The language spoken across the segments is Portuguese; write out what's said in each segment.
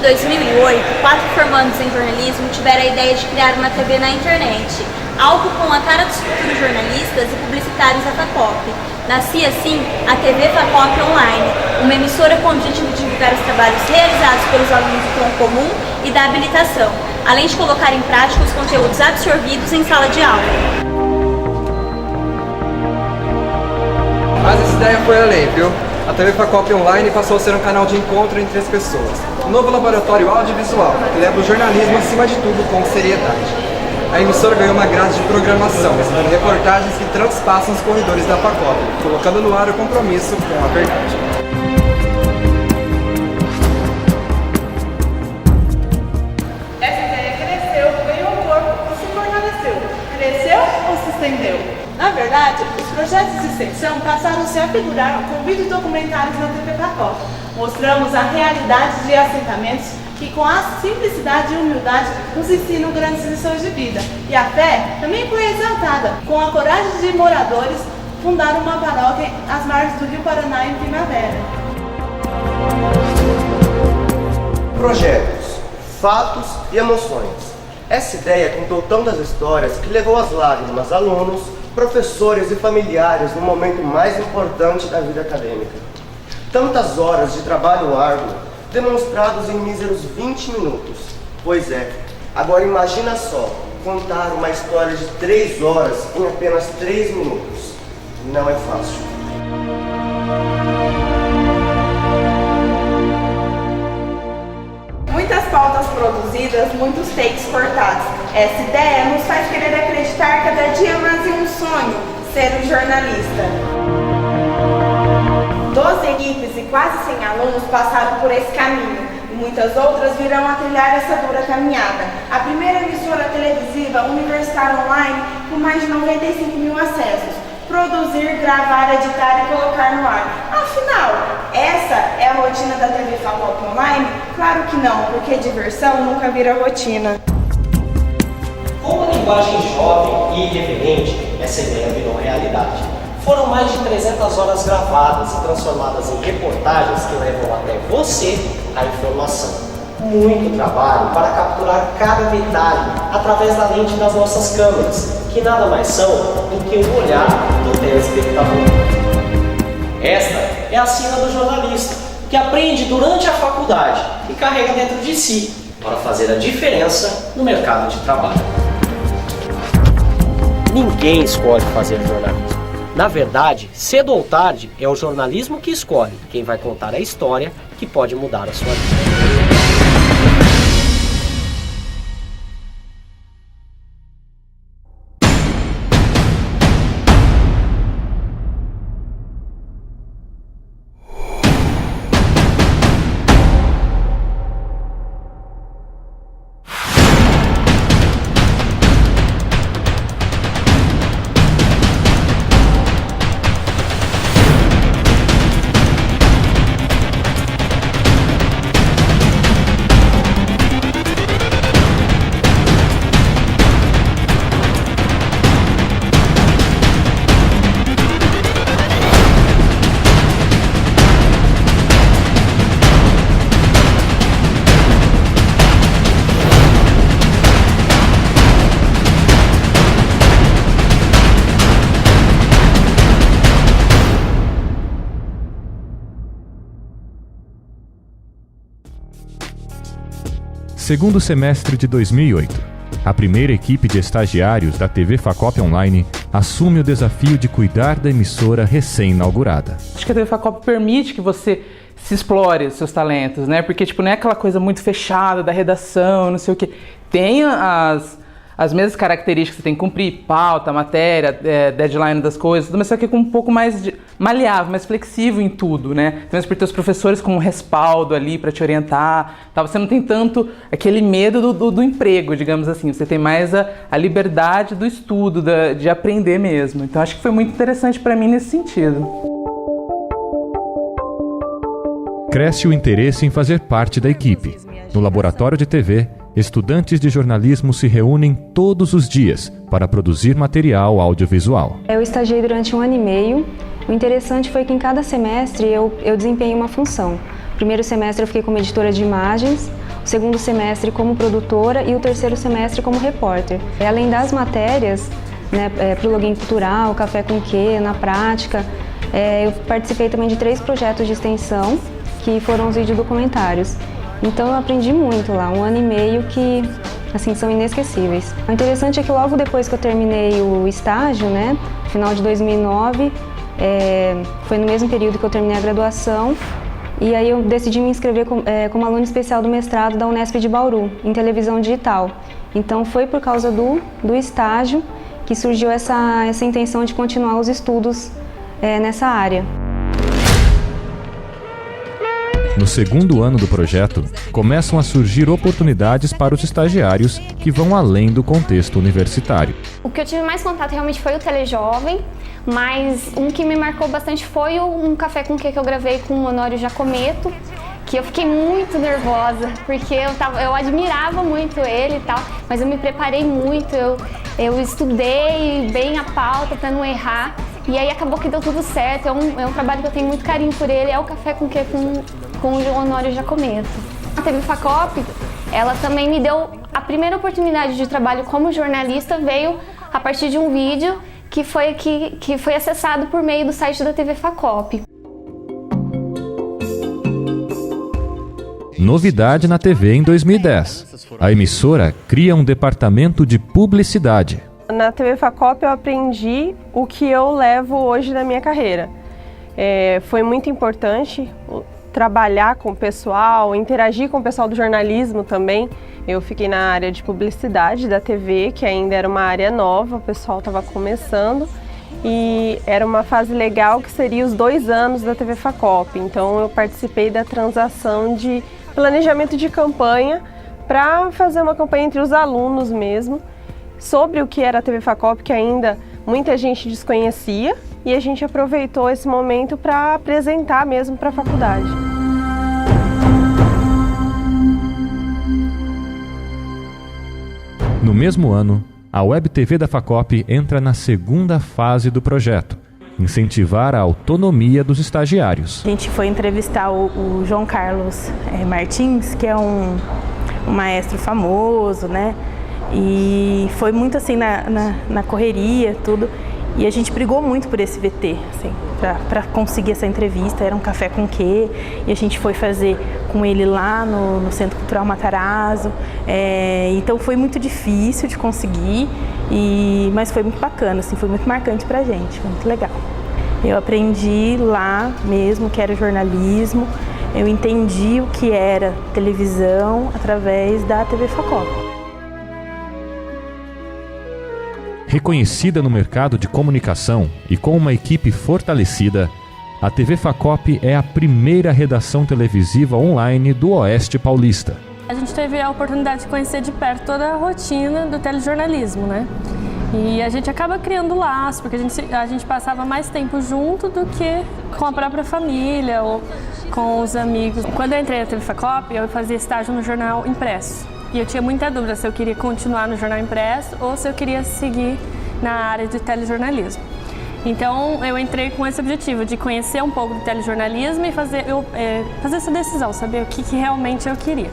2008, 4 formandos em jornalismo tiveram a ideia de criar uma TV na internet, algo com a cara dos futuros jornalistas e publicitários da Facop. Nascia assim a TV Facop Online, uma emissora com o objetivo de divulgar os trabalhos realizados pelos alunos do tronco comum e da habilitação, além de colocar em prática os conteúdos absorvidos em sala de aula. Mas essa ideia foi além, viu? A TV Facop Online passou a ser um canal de encontro entre as pessoas. Um novo laboratório audiovisual, que leva o jornalismo acima de tudo com seriedade. A emissora ganhou uma grade de programação, exibindo reportagens que transpassam os corredores da Facop, colocando no ar o compromisso com a verdade. Essa ideia cresceu, ganhou corpo e se fortaleceu. Cresceu ou se estendeu? Na verdade, os projetos de extensão passaram-se a figurar com vídeos documentários na TV Facop. Mostramos a realidade de assentamentos que com a simplicidade e humildade nos ensinam grandes lições de vida. E a fé também foi exaltada, com a coragem de moradores fundaram uma paróquia às margens do Rio Paraná em primavera. Projetos, fatos e emoções. Essa ideia contou tantas histórias que levou às lágrimas alunos, professores e familiares no momento mais importante da vida acadêmica. Tantas horas de trabalho árduo demonstrados em míseros 20 minutos. Pois é, agora imagina só, contar uma história de 3 horas em apenas 3 minutos. Não é fácil. Muitas pautas produzidas, muitos takes cortados. Essa ideia nos faz querer acreditar cada dia mais em um sonho, ser um jornalista. 12 equipes e quase 100 alunos passaram por esse caminho e muitas outras virão a trilhar essa dura caminhada. A primeira emissora televisiva universitária online com mais de 95 mil acessos. Produzir, gravar, editar e colocar no ar. Afinal, essa é a rotina da TV Facop Online? Claro que não, porque diversão nunca vira rotina. Com uma linguagem jovem e irreverente, essa ideia virou realidade. Foram mais de 300 horas gravadas e transformadas em reportagens que levam até você a informação. Muito trabalho para capturar cada detalhe através da lente das nossas câmeras, que nada mais são do que o olhar do telespectador. Esta é a sina do jornalista, que aprende durante a faculdade e carrega dentro de si para fazer a diferença no mercado de trabalho. Ninguém escolhe fazer jornalismo. Na verdade, cedo ou tarde, é o jornalismo que escolhe quem vai contar a história que pode mudar a sua vida. Segundo semestre de 2008, a primeira equipe de estagiários da TV Facop Online assume o desafio de cuidar da emissora recém-inaugurada. Acho que a TV Facop permite que você se explore os seus talentos, né? Porque não é aquela coisa muito fechada da redação, não sei o quê. Tem as mesmas características que você tem que cumprir, pauta, matéria, deadline das coisas, mas só que com um pouco mais maleável, mais flexível em tudo, né? Então, por ter os professores com um respaldo ali para te orientar, tá? Você não tem tanto aquele medo do emprego, digamos assim, você tem mais a liberdade do estudo, de aprender mesmo. Então, acho que foi muito interessante para mim nesse sentido. Cresce o interesse em fazer parte da equipe. No laboratório de TV, estudantes de jornalismo se reúnem todos os dias para produzir material audiovisual. Eu estagiei durante 1 ano e meio. O interessante foi que em cada semestre eu desempenhei uma função. No primeiro semestre eu fiquei como editora de imagens, o segundo semestre como produtora e o terceiro semestre como repórter. Além das matérias, né, para o Login Cultural, Café com Quê, na prática, eu participei também de 3 projetos de extensão, que foram os videodocumentários. Então eu aprendi muito lá, 1 ano e meio que assim, são inesquecíveis. O interessante é que logo depois que eu terminei o estágio, né, final de 2009, foi no mesmo período que eu terminei a graduação, e aí eu decidi me inscrever como aluna especial do mestrado da Unesp de Bauru, em televisão digital. Então foi por causa do estágio que surgiu essa intenção de continuar os estudos nessa área. No segundo ano do projeto, começam a surgir oportunidades para os estagiários que vão além do contexto universitário. O que eu tive mais contato realmente foi o Telejovem, mas um que me marcou bastante foi um Café com Quê que eu gravei com o Honório Giacometto, que eu fiquei muito nervosa, porque eu admirava muito ele e tal, mas eu me preparei muito, eu estudei bem a pauta para não errar, e aí acabou que deu tudo certo. É um trabalho que eu tenho muito carinho por ele, é o Café com Quê com o Honório Giacometto. A TV Facop, ela também me deu a primeira oportunidade de trabalho como jornalista, veio a partir de um vídeo que foi acessado por meio do site da TV Facop. Novidade na TV em 2010. A emissora cria um departamento de publicidade. Na TV Facop eu aprendi o que eu levo hoje na minha carreira. Foi muito importante trabalhar com o pessoal, interagir com o pessoal do jornalismo também. Eu fiquei na área de publicidade da TV, que ainda era uma área nova, o pessoal estava começando. E era uma fase legal que seria os 2 anos da TV Facop. Então eu participei da transação de planejamento de campanha para fazer uma campanha entre os alunos mesmo, sobre o que era a TV Facop, que ainda muita gente desconhecia, e a gente aproveitou esse momento para apresentar mesmo para a faculdade. No mesmo ano, a Web TV da Facop entra na segunda fase do projeto, incentivar a autonomia dos estagiários. A gente foi entrevistar o João Carlos Martins, que é um maestro famoso, né? E foi muito assim na correria, tudo. E a gente brigou muito por esse VT, assim, para conseguir essa entrevista. Era um Café com Quê, e a gente foi fazer com ele lá no Centro Cultural Matarazzo. Então foi muito difícil de conseguir, mas foi muito bacana, assim, foi muito marcante pra gente, foi muito legal. Eu aprendi lá mesmo que era jornalismo, eu entendi o que era televisão através da TV Facop. Reconhecida no mercado de comunicação e com uma equipe fortalecida, a TV Facop é a primeira redação televisiva online do Oeste Paulista. A gente teve a oportunidade de conhecer de perto toda a rotina do telejornalismo, né? E a gente acaba criando laços, porque a gente passava mais tempo junto do que com a própria família ou com os amigos. Quando eu entrei na TV Facop, eu fazia estágio no jornal impresso. E eu tinha muita dúvida se eu queria continuar no jornal impresso ou se eu queria seguir na área de telejornalismo. Então eu entrei com esse objetivo de conhecer um pouco do telejornalismo e fazer essa decisão, saber o que realmente eu queria.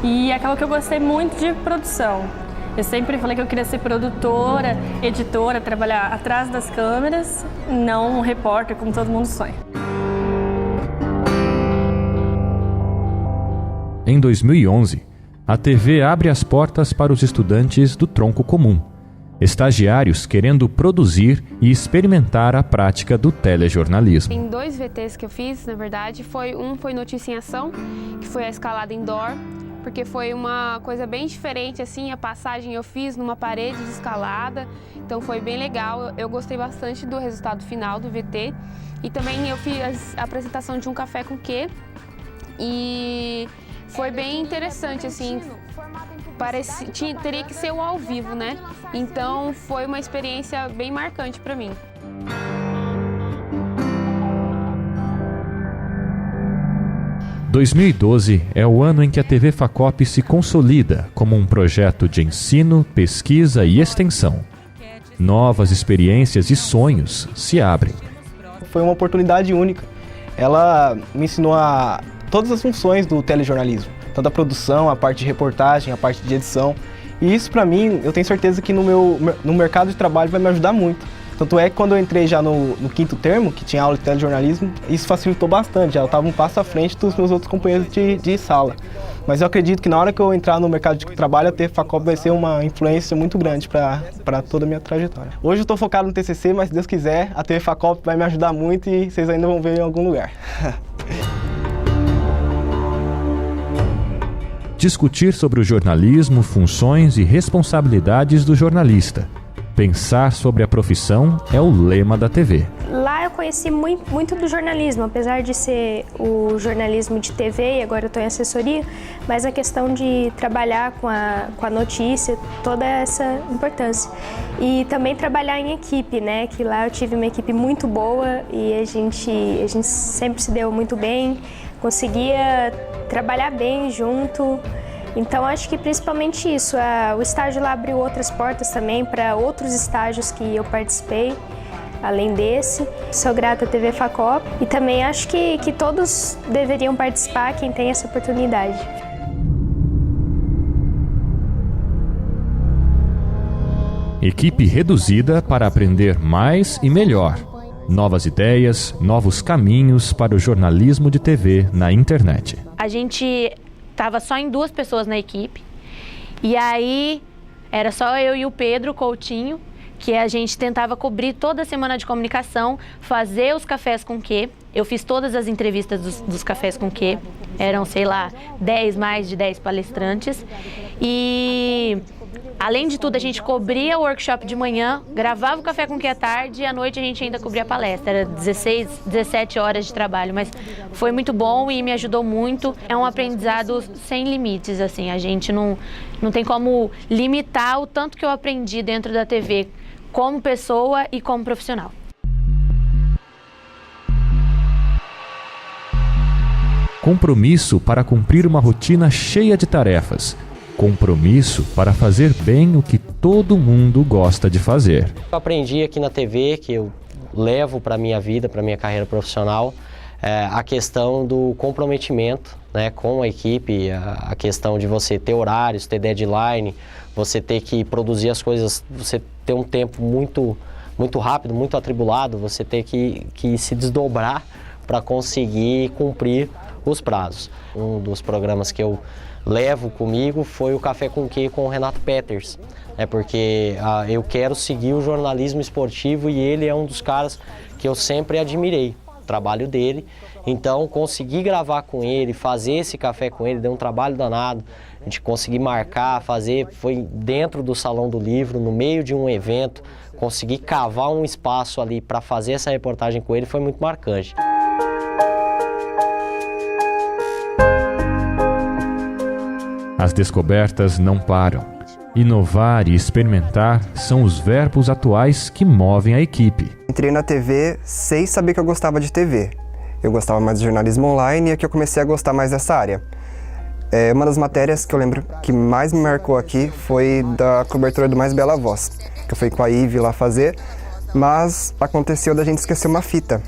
E acabou que eu gostei muito de produção. Eu sempre falei que eu queria ser produtora, editora, trabalhar atrás das câmeras, não um repórter como todo mundo sonha. Em 2011, a TV abre as portas para os estudantes do tronco comum, estagiários querendo produzir e experimentar a prática do telejornalismo. Tem 2 VTs que eu fiz, na verdade, foi Notícia em Ação, que foi a escalada indoor, porque foi uma coisa bem diferente, assim, a passagem eu fiz numa parede de escalada, então foi bem legal, eu gostei bastante do resultado final do VT, e também eu fiz a apresentação de um Café com Quê, e foi bem interessante, assim, teria que ser o ao vivo, né? Então foi uma experiência bem marcante para mim. Em 2012 é o ano em que a TV Facop se consolida como um projeto de ensino, pesquisa e extensão. Novas experiências e sonhos se abrem. Foi uma oportunidade única. Ela me ensinou todas as funções do telejornalismo. tanto a produção, a parte de reportagem, a parte de edição. E isso para mim, eu tenho certeza que no mercado de trabalho vai me ajudar muito. Tanto é que quando eu entrei já no 5º termo, que tinha aula de telejornalismo, isso facilitou bastante, já eu estava um passo à frente dos meus outros companheiros de sala. Mas eu acredito que na hora que eu entrar no mercado de trabalho, a TV Facop vai ser uma influência muito grande para toda a minha trajetória. Hoje eu estou focado no TCC, mas se Deus quiser, a TV Facop vai me ajudar muito e vocês ainda vão ver em algum lugar. Discutir sobre o jornalismo, funções e responsabilidades do jornalista. Pensar sobre a profissão é o lema da TV. Lá eu conheci muito do jornalismo, apesar de ser o jornalismo de TV e agora eu estou em assessoria, mas a questão de trabalhar com a notícia, toda essa importância. E também trabalhar em equipe, né? Que lá eu tive uma equipe muito boa e a gente sempre se deu muito bem, conseguia trabalhar bem junto. Então, acho que principalmente isso. O estágio lá abriu outras portas também para outros estágios que eu participei, além desse. Sou grata à TV Facop e também acho que todos deveriam participar, quem tem essa oportunidade. Equipe reduzida para aprender mais e melhor. Novas ideias, novos caminhos para o jornalismo de TV na internet. A gente estava só em 2 pessoas na equipe, e aí era só eu e o Pedro Coutinho, que a gente tentava cobrir toda a semana de comunicação, fazer os cafés com quê. Eu fiz todas as entrevistas dos cafés com quê, eram, sei lá, mais de 10 palestrantes, e além de tudo a gente cobria o workshop de manhã, gravava o café com quê à tarde e à noite a gente ainda cobria a palestra. Era 17 horas de trabalho, mas foi muito bom e me ajudou muito. É um aprendizado sem limites, assim, a gente não tem como limitar o tanto que eu aprendi dentro da TV como pessoa e como profissional. Compromisso para cumprir uma rotina cheia de tarefas. Compromisso para fazer bem o que todo mundo gosta de fazer. Eu aprendi aqui na TV, que eu levo para a minha vida, para a minha carreira profissional, a questão do comprometimento, né, com a equipe, a questão de você ter horários, ter deadline, você ter que produzir as coisas, você ter um tempo muito rápido, muito atribulado, você ter que se desdobrar para conseguir cumprir os prazos. Um dos programas que eu levo comigo foi o Café com Quê com o Renato Peters, porque eu quero seguir o jornalismo esportivo e ele é um dos caras que eu sempre admirei, o trabalho dele. Então, conseguir gravar com ele, fazer esse café com ele, deu um trabalho danado. A gente conseguir marcar, foi dentro do Salão do Livro, no meio de um evento, conseguir cavar um espaço ali para fazer essa reportagem com ele foi muito marcante. As descobertas não param. Inovar e experimentar são os verbos atuais que movem a equipe. Entrei na TV sem saber que eu gostava de TV. Eu gostava mais de jornalismo online e é que eu comecei a gostar mais dessa área. Uma das matérias que eu lembro que mais me marcou aqui foi da cobertura do Mais Bela Voz, que eu fui com a Ive lá fazer, mas aconteceu da gente esquecer uma fita.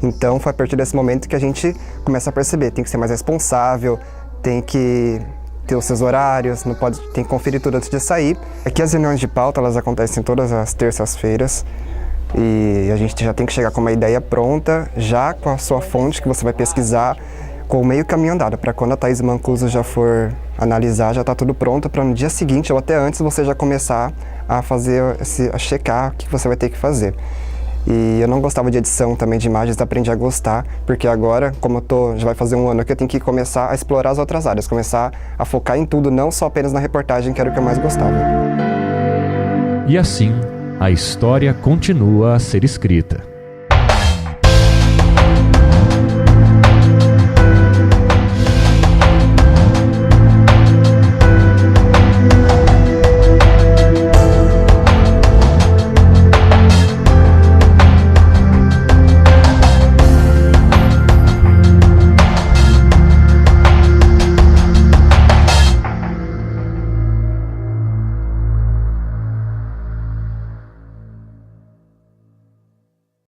Então foi a partir desse momento que a gente começa a perceber, tem que ser mais responsável, tem que ter os seus horários, tem que conferir tudo antes de sair. Aqui as reuniões de pauta, elas acontecem todas as terças-feiras e a gente já tem que chegar com uma ideia pronta, já com a sua fonte que você vai pesquisar, com o meio caminho andado, para quando a Thaís Mancuso já for analisar, já está tudo pronto para no dia seguinte ou até antes você já começar a checar o que você vai ter que fazer. E eu não gostava de edição também de imagens, aprendi a gostar, porque agora, como já vai fazer um ano aqui, eu tenho que começar a explorar as outras áreas, começar a focar em tudo, não só apenas na reportagem, que era o que eu mais gostava. E assim, a história continua a ser escrita.